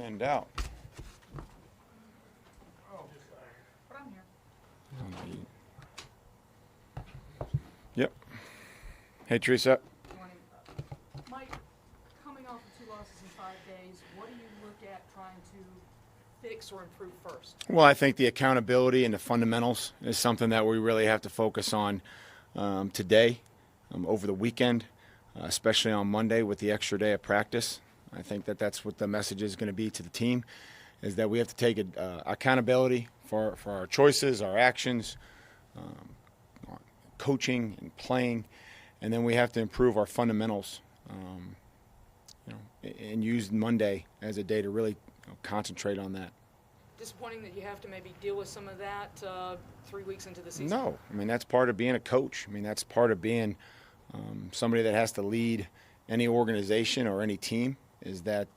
Stand out. But I'm here. Yep. Hey, Teresa. Morning. Mike, coming off of 2 losses in 5 days, what do you look at trying to fix or improve first? Well, I think the accountability and the fundamentals is something that we really have to focus on today, over the weekend, especially on Monday with the extra day of practice. I think that that's what the message is going to be to the team, is that we have to take accountability for our choices, our actions, coaching and playing, and then we have to improve our fundamentals, and use Monday as a day to really concentrate on that. Disappointing that you have to maybe deal with some of that 3 weeks into the season? No, I mean, that's part of being a coach. I mean, that's part of being somebody that has to lead any organization or any team, is that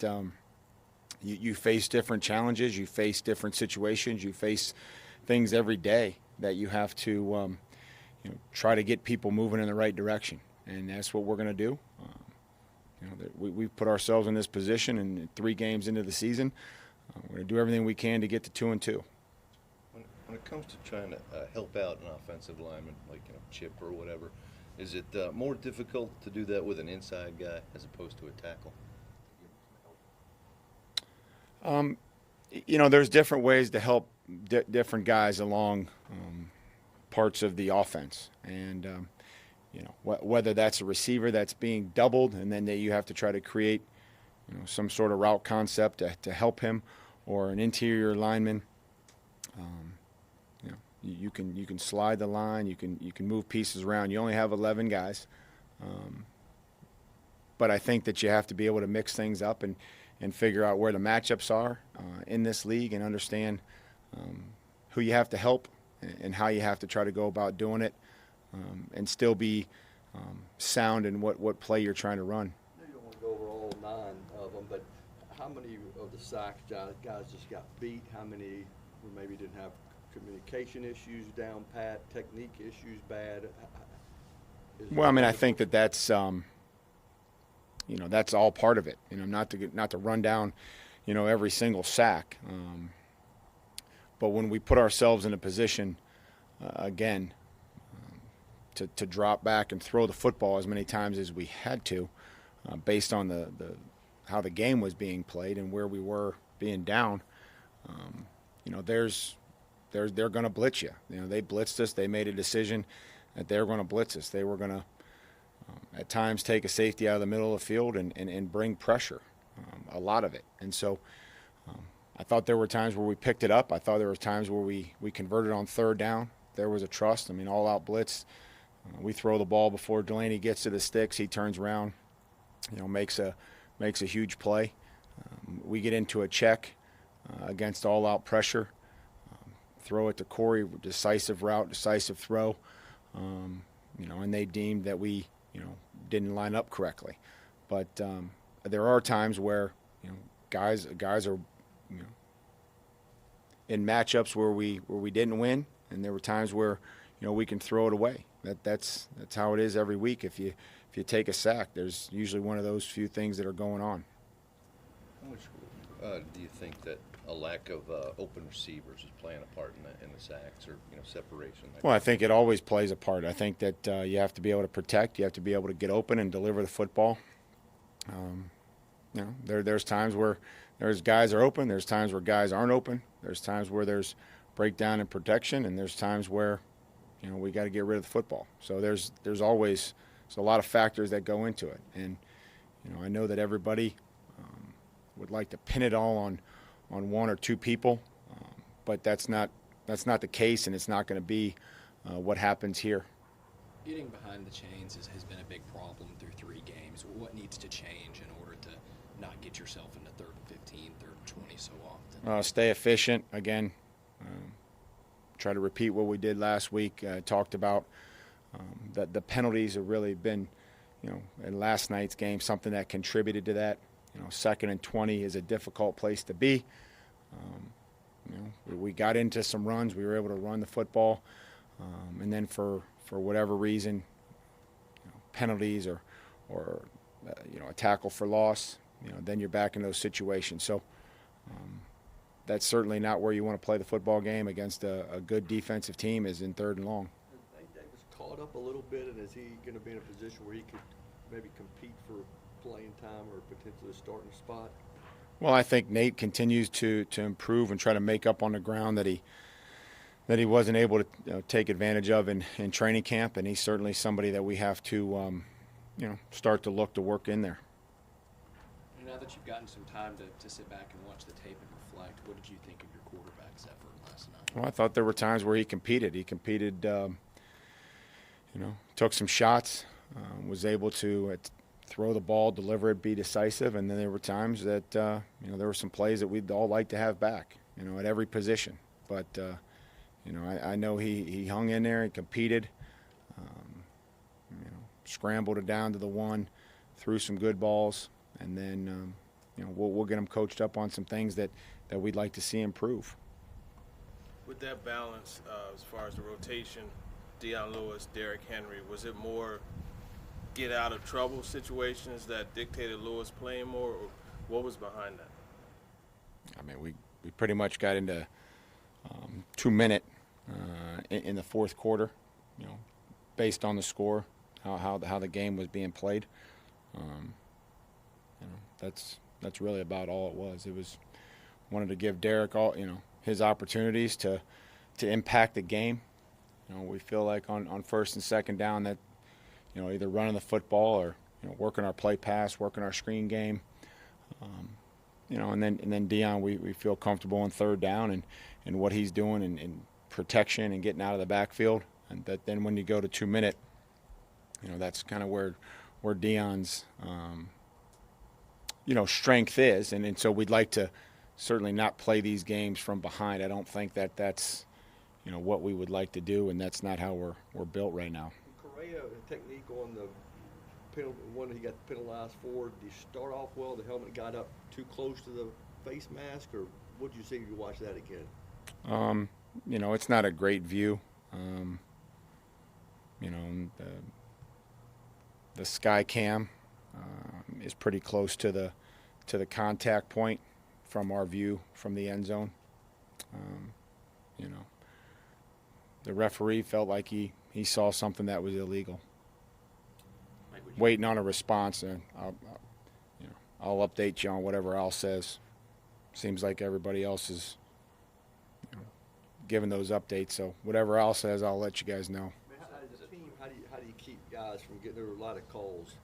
you face different challenges, you face different situations, you face things every day that you have to try to get people moving in the right direction. And that's what we're going to do. We've put ourselves in this position, and 3 games into the season, we're going to do everything we can to get to 2-2. When it comes to trying to help out an offensive lineman, like Chip or whatever, is it more difficult to do that with an inside guy as opposed to a tackle? There's different ways to help different guys along parts of the offense, and whether that's a receiver that's being doubled and then you have to try to create some sort of route concept to help him, or an interior lineman. You can slide the line, you can move pieces around. You only have 11 guys, but I think that you have to be able to mix things up and figure out where the matchups are in this league, and understand who you have to help and how you have to try to go about doing it, and still be sound in what play you're trying to run. You don't want to go over all 9 of them, but how many of the sacks guys just got beat? How many maybe didn't have communication issues down pat, technique issues bad? Well, I mean, I think that's that's all part of it. Not to run down, every single sack. But when we put ourselves in a position, again, to drop back and throw the football as many times as we had to, based on how the game was being played and where we were being down, they're going to blitz you. They blitzed us. They made a decision that they were going to blitz us. They were going to, at times, take a safety out of the middle of the field and bring pressure, a lot of it. And so I thought there were times where we picked it up. I thought there were times where we converted on 3rd down. There was a trust. I mean, all-out blitz. We throw the ball before Delaney gets to the sticks. He turns around, makes a huge play. We get into a check against all-out pressure. Throw it to Corey, decisive route, decisive throw, and they deemed that we, didn't line up correctly. But there are times where, guys are, in matchups where we didn't win, and there were times where, we can throw it away. That's how it is every week. If you take a sack, there's usually one of those few things that are going on. How much do you think that a lack of open receivers is playing a part in the sacks, or separation? Well, I think it always plays a part. I think that you have to be able to protect. You have to be able to get open and deliver the football. There's times where there's guys are open. There's times where guys aren't open. There's times where there's breakdown in protection, and there's times where we got to get rid of the football. So there's always a lot of factors that go into it, and I know that everybody would like to pin it all on 1 or 2 people, but that's not the case, and it's not going to be what happens here. Getting behind the chains has been a big problem through 3 games. What needs to change in order to not get yourself into 3rd and 15, 3rd and 20 so often? Stay efficient. Again, try to repeat what we did last week. Talked about that the penalties have really been, in last night's game, something that contributed to that. 2nd and 20 is a difficult place to be. We got into some runs. We were able to run the football, and then for whatever reason, penalties or a tackle for loss, then you're back in those situations. So That's certainly not where you want to play the football game against a good defensive team is in 3rd and long. I think Davis caught up a little bit, and is he going to be in a position where he could maybe compete for playing time or potentially a starting spot? Well, I think Nate continues to improve and try to make up on the ground that he wasn't able to take advantage of in training camp, and he's certainly somebody that we have to start to look to work in there. Now that you've gotten some time to sit back and watch the tape and reflect, what did you think of your quarterback's effort last night? Well, I thought there were times where he competed. He competed, took some shots, was able to throw the ball, deliver it, be decisive, and then there were times that there were some plays that we'd all like to have back, at every position. But I know he hung in there and competed, scrambled it down to the one, threw some good balls, and then we'll get him coached up on some things that we'd like to see improve. With that balance, as far as the rotation, Deion Lewis, Derrick Henry, was it more get out of trouble situations that dictated Lewis playing more, or what was behind that? I mean, we pretty much got into 2-minute in the 4th quarter, based on the score, how the game was being played. That's really about all it was. It was wanted to give Derrick all his opportunities to impact the game. We feel like on 1st and 2nd down that either running the football or working our play pass, working our screen game. And then Deion, we feel comfortable in 3rd down and what he's doing in protection and getting out of the backfield. And that then when you go to 2-minute, that's kind of where Deion's strength is, and so we'd like to certainly not play these games from behind. I don't think that's what we would like to do, and that's not how we're built right now. Correa, technique on the one that he got penalized for, did he start off well? The helmet got up too close to the face mask, or what did you see if you watch that again? It's not a great view. The sky cam is pretty close to the contact point from our view from the end zone. The referee felt like he saw something that was illegal. Waiting on a response, and I'll update you on whatever Al says. Seems like everybody else is giving those updates, so whatever Al says, I'll let you guys know. As a team, how do you keep guys from getting? There were a lot of calls.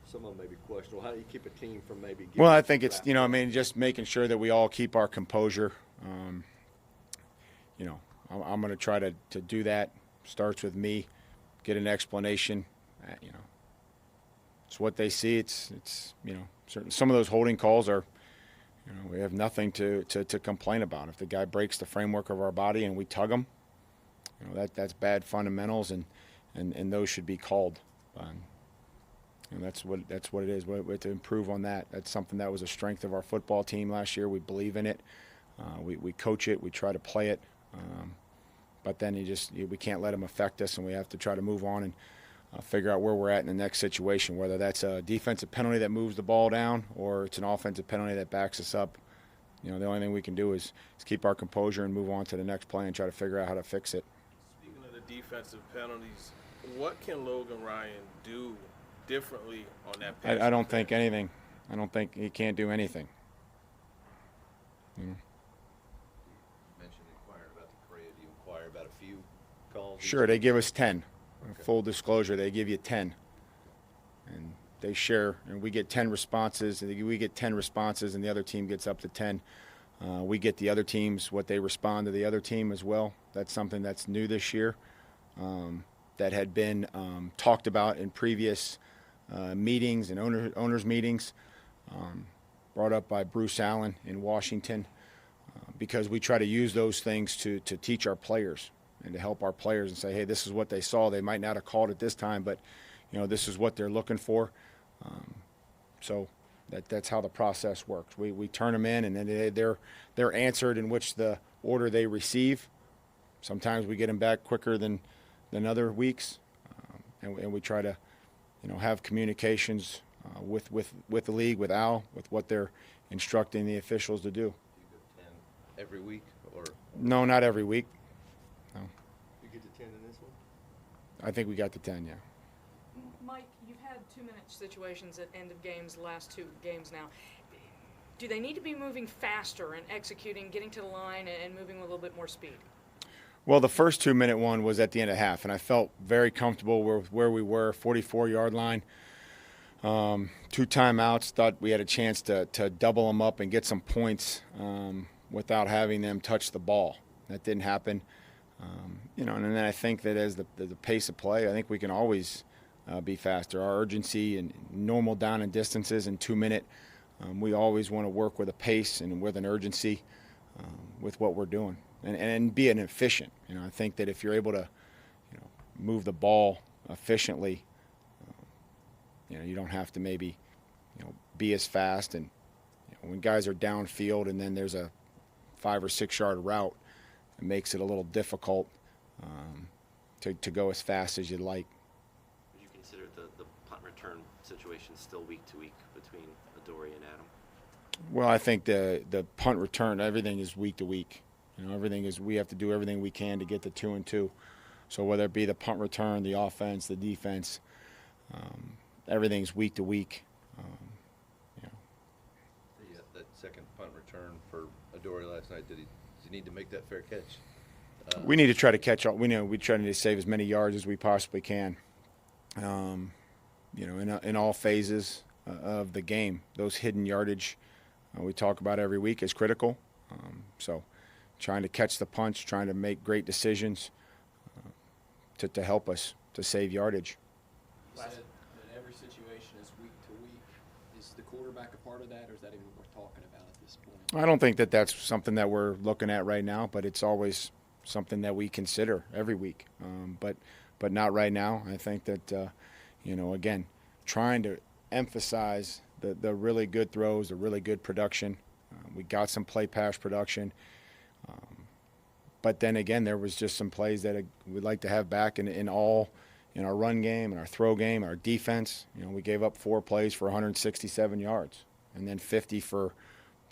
Some of them may be questionable. How do you keep a team from maybe getting? Well, I think it's just making sure that we all keep our composure. I'm going to try to do that. Starts with me. Get an explanation. It's what they see. It's certain. Some of those holding calls are. We have nothing to complain about. If the guy breaks the framework of our body and we tug him, that's bad fundamentals, and those should be called. And that's what it is. We have to improve on that. That's something that was a strength of our football team last year. We believe in it. We coach it. We try to play it. But then we can't let them affect us, and we have to try to move on and figure out where we're at in the next situation, whether that's a defensive penalty that moves the ball down or it's an offensive penalty that backs us up. The only thing we can do is keep our composure and move on to the next play and try to figure out how to fix it. Speaking of the defensive penalties, what can Logan Ryan do differently on that pass? I don't think anything. I don't think he can't do anything. You mentioned inquiring about the Correa. Do you inquire about a few calls? Sure, they give us 10. Okay. Full disclosure, they give you 10. And they share, and we get 10 responses. We get 10 responses, and the other team gets up to 10. We get the other teams, what they respond to the other team as well. That's something that's new this year that had been talked about in previous meetings and owners meetings, brought up by Bruce Allen in Washington, because we try to use those things to teach our players and to help our players and say, hey, this is what they saw. They might not have called it this time, but this is what they're looking for. So that's how the process works. We turn them in, and then they're answered in which the order they receive. Sometimes we get them back quicker than other weeks, and we try to have communications with the league, with Al, with what they're instructing the officials to do. Do you go 10 every week, or? No, not every week. No, You get to 10 in this one? I think we got to 10, yeah. Mike, you've had 2-minute situations at end of games the last 2 games now. Do they need to be moving faster and executing, getting to the line, and moving with a little bit more speed? Well, the first 2-minute one was at the end of half, and I felt very comfortable where we were, 44-yard line. 2 timeouts, thought we had a chance to double them up and get some points without having them touch the ball. That didn't happen. And then I think that as the pace of play, I think we can always be faster. Our urgency and normal down and distances in 2-minute, we always want to work with a pace and with an urgency with what we're doing and be an efficient. I think that if you're able to move the ball efficiently, you don't have to maybe be as fast. And when guys are downfield and then there's a 5 or 6 yard route, it makes it a little difficult to go as fast as you'd like. Would you consider the punt return situation still week to week between Adoree and Adam? Well, I think the punt return, everything is week to week. We have to do everything we can to get to 2-2. So whether it be the punt return, the offense, the defense, everything's week to week. That second punt return for Adoree last night, does he need to make that fair catch? We need to try to catch up. We try to save as many yards as we possibly can. In all phases of the game, those hidden yardage we talk about every week is critical. So trying to catch the punch, trying to make great decisions to help us to save yardage. You said that every situation is week to week. Is the quarterback a part of that, or is that even worth talking about at this point? I don't think that that's something that we're looking at right now, but it's always something that we consider every week. But not right now. I think that, again, trying to emphasize the really good throws, the really good production. We got some play pass production. But then again, there was just some plays that we'd like to have back in our run game and our throw game, our defense. We gave up 4 plays for 167 yards and then 50 for,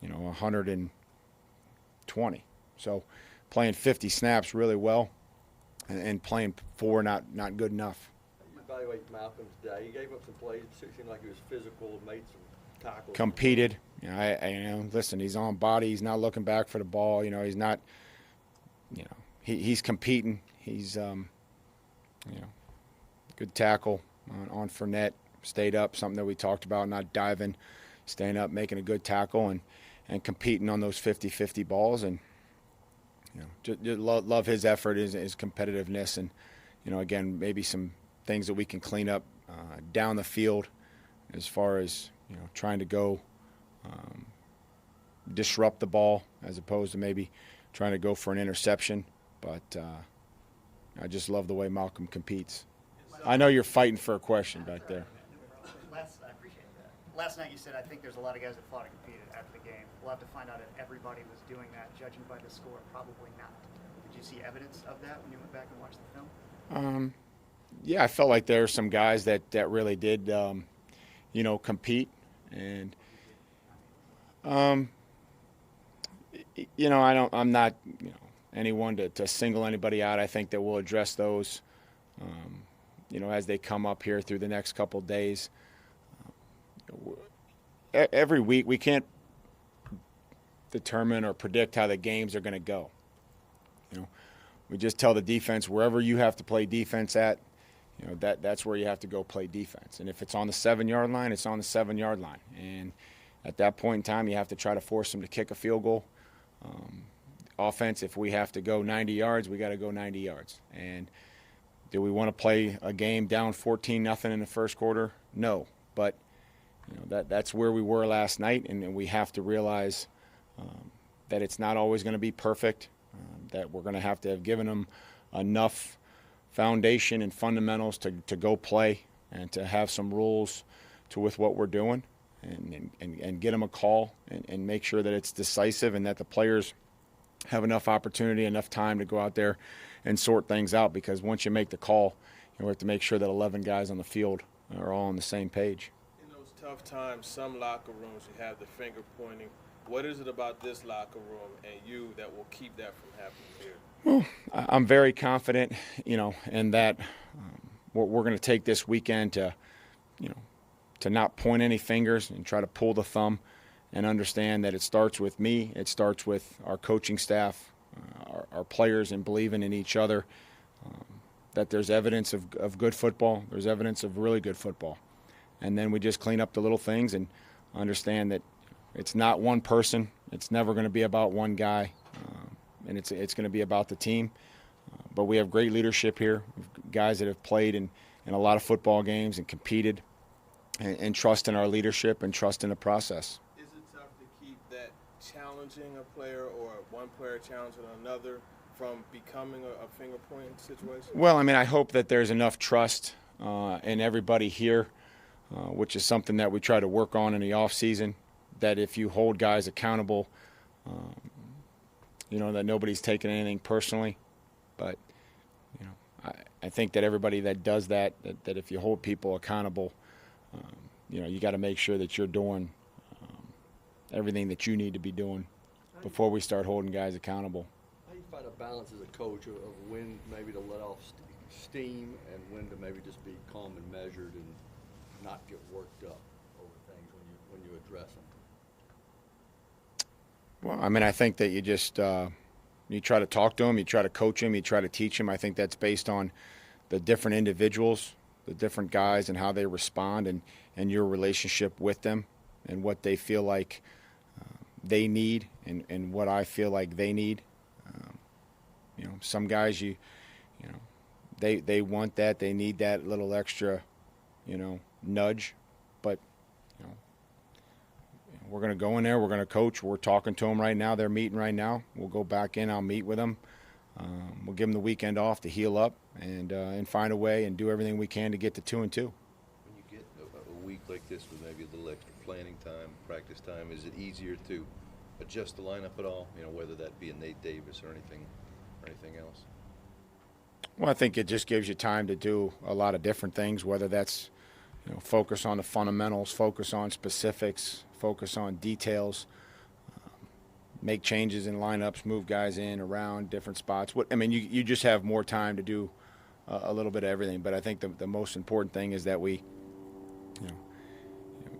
120. So playing 50 snaps really well and playing 4 not good enough. You evaluate Malcolm today. He gave up some plays. It seemed like he was physical, made some tackles. Competed. Listen, he's on body. He's not looking back for the ball. He's not, he's competing. He's, good tackle on Fournette. Stayed up, something that we talked about, not diving, staying up, making a good tackle and competing on those 50-50 balls. And, just love his effort, his competitiveness. And, again, maybe some things that we can clean up down the field as far as, trying to go disrupt the ball as opposed to maybe trying to go for an interception. But I just love the way Malcolm competes. I know you're fighting for a question back there. I appreciate that. Last night you said, I think there's a lot of guys that fought and competed after the game. We'll have to find out if everybody was doing that, judging by the score. Probably not. Did you see evidence of that when you went back and watched the film? Yeah, I felt like there were some guys that really did, compete. And, I'm not, anyone to single anybody out. I think that we'll address those, as they come up here through the next couple of days. Every week we can't determine or predict how the games are going to go. We just tell the defense wherever you have to play defense at, that's where you have to go play defense. And if it's on the 7-yard line, it's on the 7-yard line. And at that point in time, you have to try to force them to kick a field goal. Offense, if we have to go 90 yards, we got to go 90 yards. And do we want to play a game down 14-0 in the first quarter? No. But that's where we were last night, and we have to realize that it's not always going to be perfect, that we're going to have given them enough foundation and fundamentals to go play and to have some rules with what we're doing and get them a call and make sure that it's decisive and that the players have enough opportunity, enough time to go out there and sort things out, because once you make the call, we have to make sure that 11 guys on the field are all on the same page. In those tough time. Some locker rooms, you have the finger pointing. What is it about this locker room and you that will keep that from happening here? Well, I'm very confident, in that we're going to take this weekend to not point any fingers and try to pull the thumb and understand that it starts with me. It starts with our coaching staff, our players, and believing in each other, that there's evidence of good football. There's evidence of really good football. And then we just clean up the little things and understand that it's not one person. It's never going to be about one guy. And it's going to be about the team. But we have great leadership here, guys that have played in a lot of football games and competed, and trust in our leadership and trust in the process. Is it tough to keep that challenging a player or one player challenging another from becoming a finger-pointing situation? Well, I hope that there's enough trust in everybody here, which is something that we try to work on in the off-season, that if you hold guys accountable, that nobody's taking anything personally. But, I think that everybody that does that if you hold people accountable, you got to make sure that you're doing everything that you need to be doing before we start holding guys accountable. How do you find a balance as a coach of when maybe to let off steam and when to maybe just be calm and measured and not get worked up over things when you address them? Well, I think that you just you try to talk to them, you try to coach them, you try to teach them. I think that's based on the different individuals, the different guys, and how they respond, and your relationship with them, and what they feel like they need, and what I feel like they need. Some guys they want that, they need that little extra, nudge, but we're going to go in there, we're going to coach, we're talking to them right now, they're meeting right now. We'll go back in, I'll meet with them. We'll give them the weekend off to heal up and find a way and do everything we can to get to 2-2. When you get a week like this with maybe a little extra planning time, practice time, is it easier to adjust the lineup at all? Whether that be a Nate Davis or anything else? Well, I think it just gives you time to do a lot of different things, whether that's focus on the fundamentals, focus on specifics, focus on details, make changes in lineups, move guys in, around, different spots. You just have more time to do a little bit of everything. But I think the most important thing is that we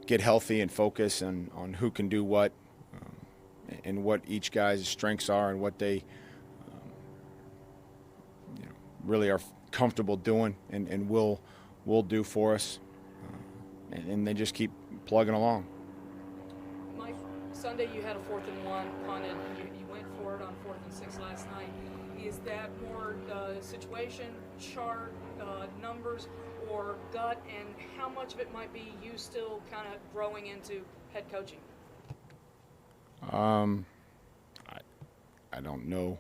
get healthy and focus on who can do what, and what each guy's strengths are, and what they really are comfortable doing and will do for us. And they just keep plugging along. Mike, Sunday you had a 4th and 1 punted. You went for it on 4th and 6 last night. Is that more situation, chart, numbers, or gut? And how much of it might be you still kind of growing into head coaching? I don't know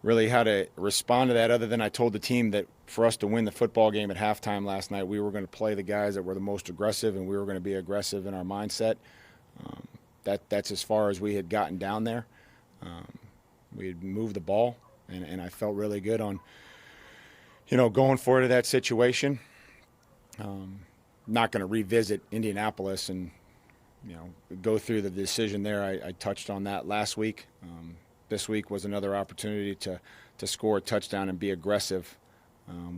really how to respond to that, other than I told the team that for us to win the football game at halftime last night, we were going to play the guys that were the most aggressive, and we were going to be aggressive in our mindset. That's as far as we had gotten down there. We had moved the ball, and I felt really good on, going forward to that situation. Not going to revisit Indianapolis and, go through the decision there. I touched on that last week. This week was another opportunity to score a touchdown and be aggressive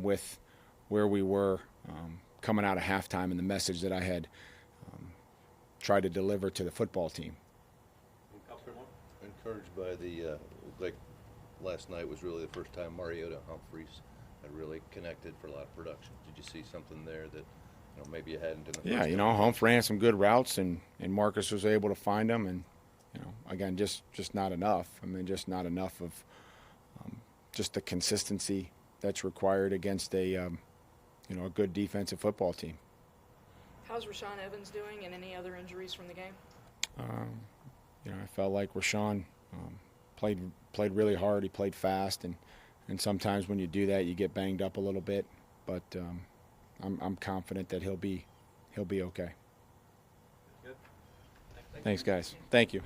with where we were coming out of halftime and the message that I had tried to deliver to the football team. Encouraged by like last night was really the first time Mariota Humphreys had really connected for a lot of production. Did you see something there that maybe you hadn't in the first Yeah, Humph ran some good routes, and Marcus was able to find them, and again, just not enough. Just not enough of just the consistency that's required against a good defensive football team. How's Rashaan Evans doing, and any other injuries from the game? I felt like Rashaan played really hard. He played fast, and sometimes when you do that, you get banged up a little bit. But I'm confident that he'll be okay. Good. Thanks, guys. Thank you.